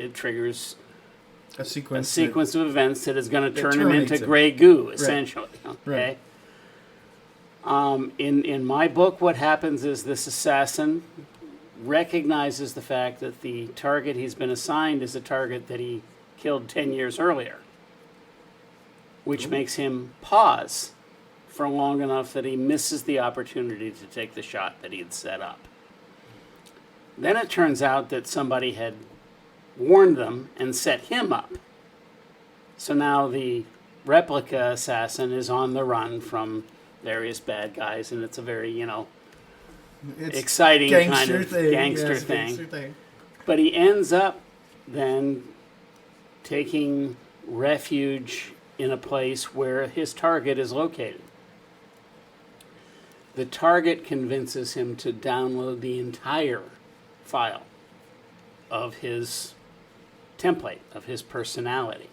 it triggers a sequence of events that is going to turn him into gray goo, essentially. Right. Okay. In my book, what happens is this assassin recognizes the fact that the target he's been assigned is a target that he killed 10 years earlier, which makes him pause for long enough that he misses the opportunity to take the shot that he had set up. Then it turns out that somebody had warned them and set him up. So now the replica assassin is on the run from various bad guys, and it's a very, it's exciting kind of gangster thing. But he ends up then taking refuge in a place where his target is located. The target convinces him to download the entire file of his template, of his personality.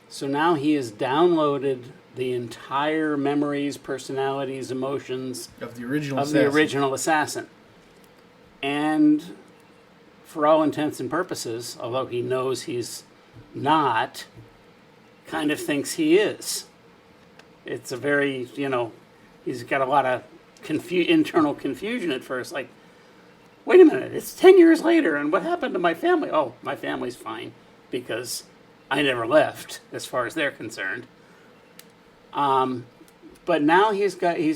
So now he has downloaded the entire memories, personalities, emotions of the original assassin. And for all intents and purposes, although he knows he's not, kind of thinks he is. It's a very, he's got a lot of internal confusion at first, like, wait a minute, it's 10 years later, and what happened to my family? Oh, my family's fine, because I never left, as far as they're concerned. But now he's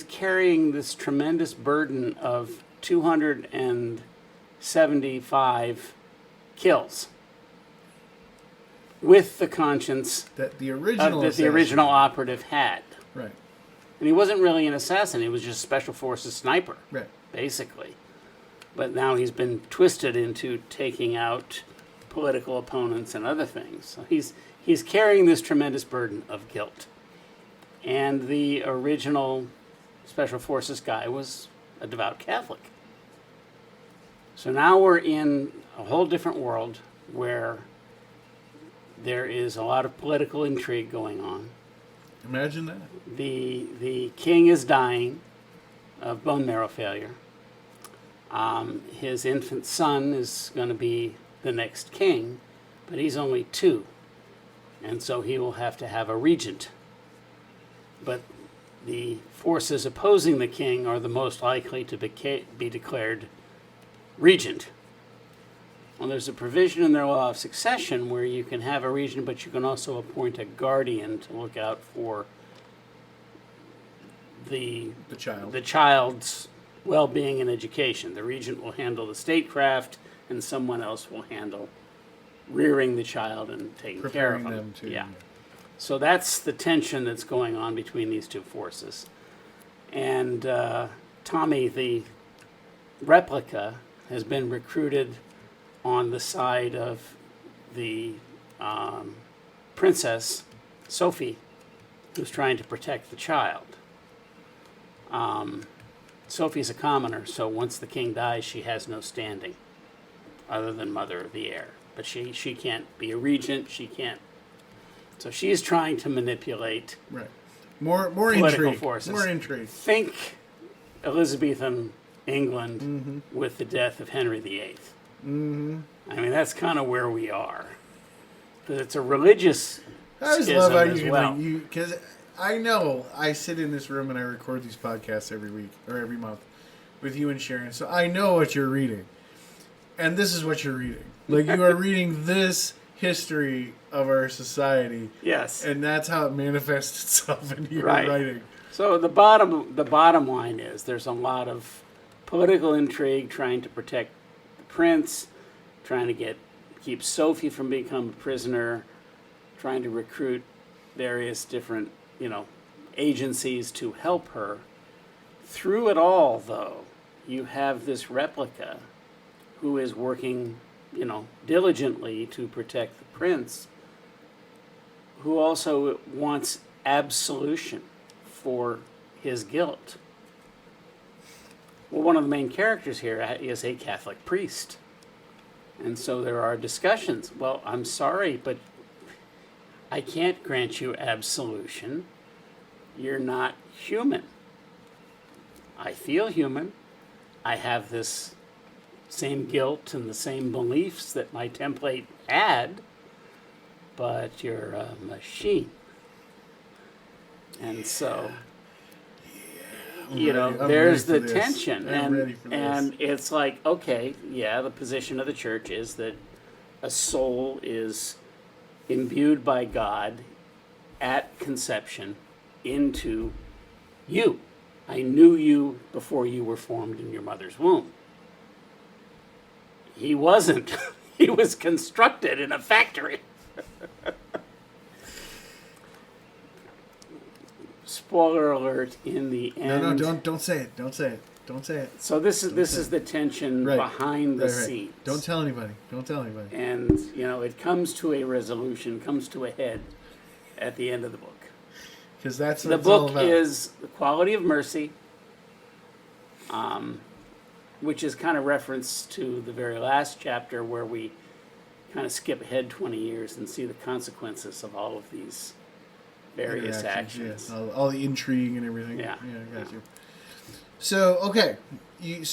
carrying this tremendous burden of 275 kills, with the conscience that the original operative had. Right. And he wasn't really an assassin; he was just special forces sniper, right, basically. But now he's been twisted into taking out political opponents and other things. So he's carrying this tremendous burden of guilt. And the original special forces guy was a devout Catholic. So now we're in a whole different world where there is a lot of political intrigue going on. Imagine that. The king is dying of bone marrow failure. His infant son is going to be the next king, but he's only 2. And so he will have to have a regent. But the forces opposing the king are the most likely to be declared regent. Well, there's a provision in their law of succession where you can have a regent, but you can also appoint a guardian to look out for the child's well-being and education. The regent will handle the statecraft, and someone else will handle rearing the child and taking care of them. Yeah. So that's the tension that's going on between these two forces. And Tommy, the replica, has been recruited on the side of the princess, Sophie, who's trying to protect the child. Sophie's a commoner, so once the king dies, she has no standing other than mother of the heir. But she can't be a regent, she can't. So she's trying to manipulate more political intrigue. forces. More intrigue. Think Elizabethan England with the death of Henry VIII. Mm-hmm. I mean, that's kind of where we are. Because it's a religious schism as well. Because I know I sit in this room and I record these podcasts every week or every month with you and Sharon. So I know what you're reading. And this is what you're reading. Like, you are reading this history of our society. Yes. And that's how it manifests itself in your writing. So the bottom line is there's a lot of political intrigue trying to protect the prince, trying to keep Sophie from becoming a prisoner, trying to recruit various different, agencies to help her. Through it all, though, you have this replica who is working, diligently to protect the prince, who also wants absolution for his guilt. Well, one of the main characters here is a Catholic priest. And so there are discussions. Well, I'm sorry, but I can't grant you absolution. You're not human. I feel human. I have this same guilt and the same beliefs that my template had, but you're a machine. And so, there's the tension. And it's like, okay, yeah, the position of the church is that a soul is imbued by God at conception into you. I knew you before you were formed in your mother's womb. He wasn't. He was constructed in a factory. Spoiler alert, in the end. No, don't say it. Don't say it. Don't say it. So this is the tension behind the scenes. Don't tell anybody. Don't tell anybody. And, it comes to a resolution, comes to a head at the end of the book. Because that's what the it's all book about. is The Quality of Mercy, which is kind of reference to the very last chapter where we kind of skip ahead 20 years and see the consequences of all of these various actions. Yeah. All the intrigue and everything. Yeah. Yeah, I got you. So, okay. You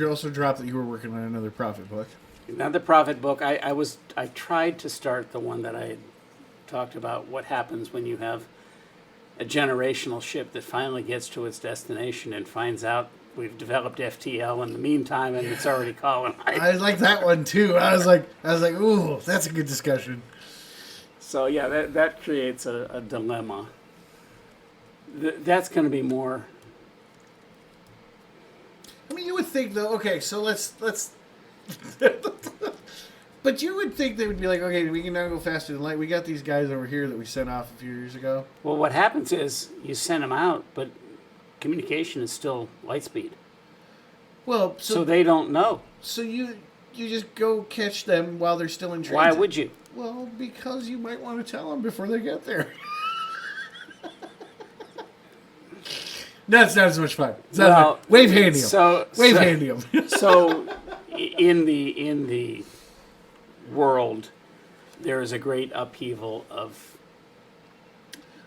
also dropped that you were working on another prophet book. Another prophet book. I tried to start the one that I had talked about, what happens when you have a generational ship that finally gets to its destination and finds out we've developed FTL in the meantime and it's already colonized. I like that one too. I was like, ooh, that's a good discussion. So yeah, that creates a dilemma. That's going to be more. I mean, you would think though. Okay, so let's. But you would think they would be like, okay, we can now go faster than light. We got these guys over here that we sent off a few years ago. Well, what happens is you send them out, but communication is still light speed. Well, so they don't know. So you just go catch them while they're still in transit. Why would you? Well, because you might want to tell them before they get there. No, it's not as much fun. Wave handy them. Wave handy them. So, in the world, there is a great upheaval of.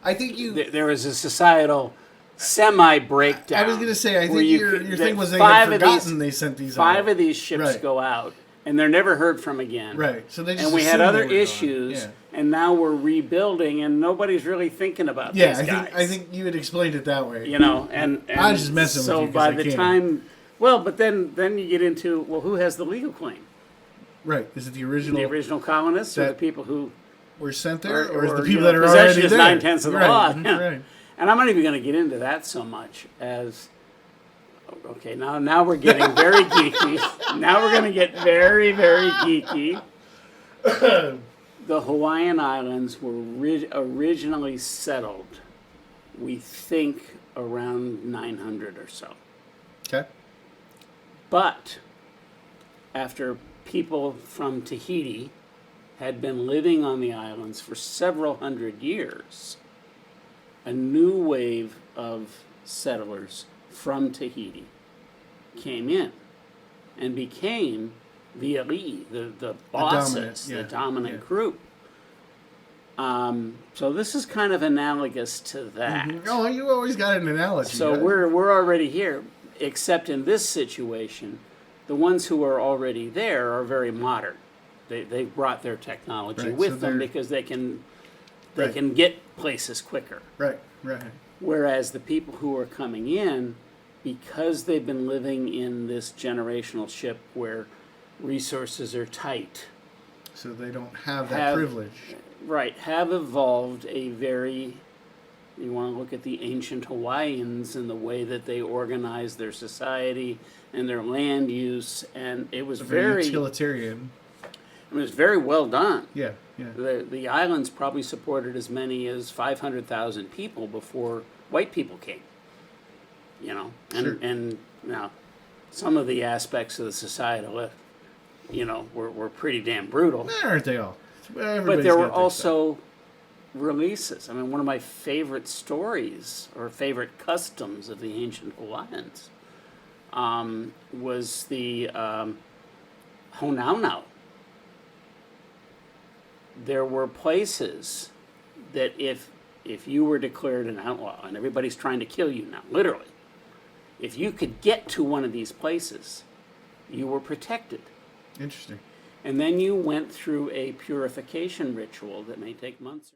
I think there is a societal semi-breakdown. I was going to say, I think your thing was they had forgotten they sent these out. 5 of these ships go out, and they're never heard from again. Right. So they just and we had other issues, and now we're rebuilding, and nobody's really thinking about these guys. I think you had explained it that way. And I was just messing with you. So by the time, but then you get into, who has the legal claim? Right. Is it the original colonists or the people who were sent there, or is the people that are already there? Possession is 9/10 of the law. Right. And I'm not even going to get into that so much as. Okay, now we're getting very geeky. Now we're going to get very, very geeky. The Hawaiian Islands were originally settled, we think, around 900 or so. Okay. But after people from Tahiti had been living on the islands for several hundred years, a new wave of settlers from Tahiti came in and became the elite, the bosses, the dominant group. So this is kind of analogous to that. Mm-hmm. Oh, you always got an analogy. So we're already here, except in this situation, the ones who are already there are very modern. They brought their technology with them because they can get places quicker. Right. Whereas the people who are coming in, because they've been living in this generational ship where resources are tight. So they don't have that privilege. Right, have evolved a very, you want to look at the ancient Hawaiians and the way that they organized their society and their land use, and it was very utilitarian. It was very well done. Yeah. The islands probably supported as many as 500,000 people before white people came. And now some of the aspects of the society, were pretty damn brutal. Aren't they all? But there were also releases. I mean, one of my favorite stories or favorite customs of the ancient Hawaiians was the Honaunau. There were places that if you were declared an outlaw, and everybody's trying to kill you now, literally, if you could get to one of these places, you were protected. Interesting. And then you went through a purification ritual that may take months.